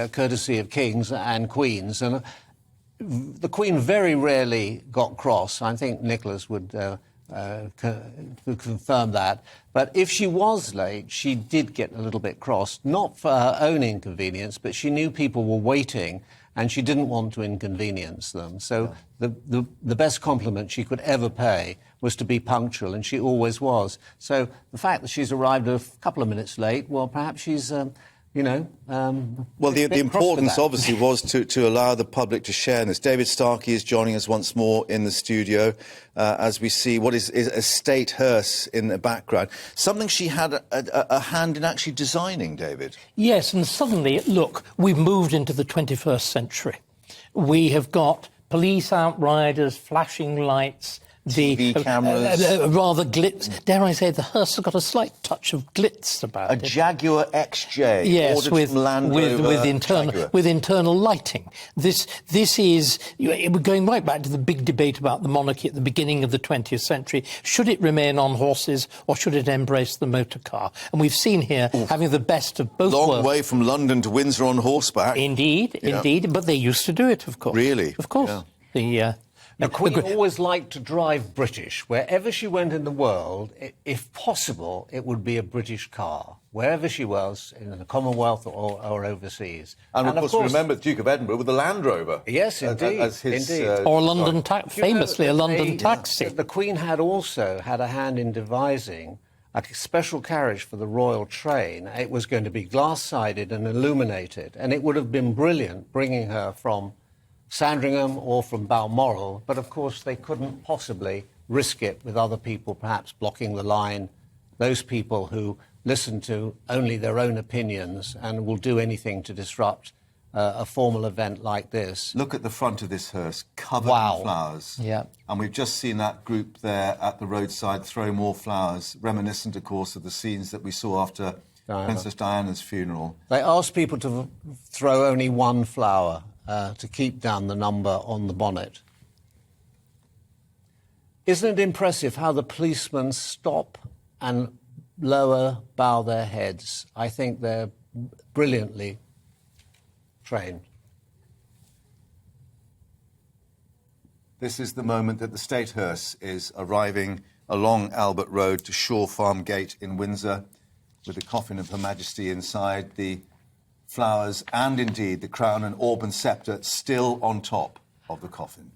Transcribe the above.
the courtesy of kings and queens. And the Queen very rarely got cross. I think Nicholas would confirm that. But if she was late, she did get a little bit cross, not for her own inconvenience, but she knew people were waiting and she didn't want to inconvenience them. So the best compliment she could ever pay was to be punctual, and she always was. So the fact that she's arrived a couple of minutes late, well, perhaps she's... well, the importance, obviously, was to allow the public to share in this. David Starkey is joining us once more in the studio as we see what is a state hearse in the background. Something she had a hand in actually designing, David. Yes, and suddenly, look, we've moved into the 21st century. We have got police outriders, flashing lights, TV cameras. Rather glitz. Dare I say, the hearse has got a slight touch of glitz about it. A Jaguar XJ. Yes, with Jaguar. with internal lighting. This is we're going right back to the big debate about the monarchy at the beginning of the 20th century. Should it remain on horses or should it embrace the motor car? And we've seen here having the best of both worlds. Long way from London to Windsor on horseback. Indeed, indeed. But they used to do it, of course. Really? Of course. Yeah. The Queen always liked to drive British. Wherever she went in the world, if possible, it would be a British car. Wherever she was, in the Commonwealth or overseas. And of course, remember the Duke of Edinburgh with the Land Rover. Yes, indeed. Or a London famously a London taxi. The Queen had also had a hand in devising a special carriage for the royal train. It was going to be glass-sided and illuminated, and it would have been brilliant bringing her from Sandringham or from Balmoral, but of course they couldn't possibly risk it with other people perhaps blocking the line, those people who listen to only their own opinions and will do anything to disrupt a formal event like this. Look at the front of this hearse, covered in flowers. Yeah. And we've just seen that group there at the roadside throw more flowers, reminiscent, of course, of the scenes that we saw after Princess Diana's funeral. They asked people to throw only one flower, to keep down the number on the bonnet. Isn't it impressive how the policemen stop and bow their heads? I think they're brilliantly trained. This is the moment that the state hearse is arriving along Albert Road to Shaw Farm Gate in Windsor, with the coffin of Her Majesty inside, the flowers and indeed the crown and orb and sceptre still on top of the coffin.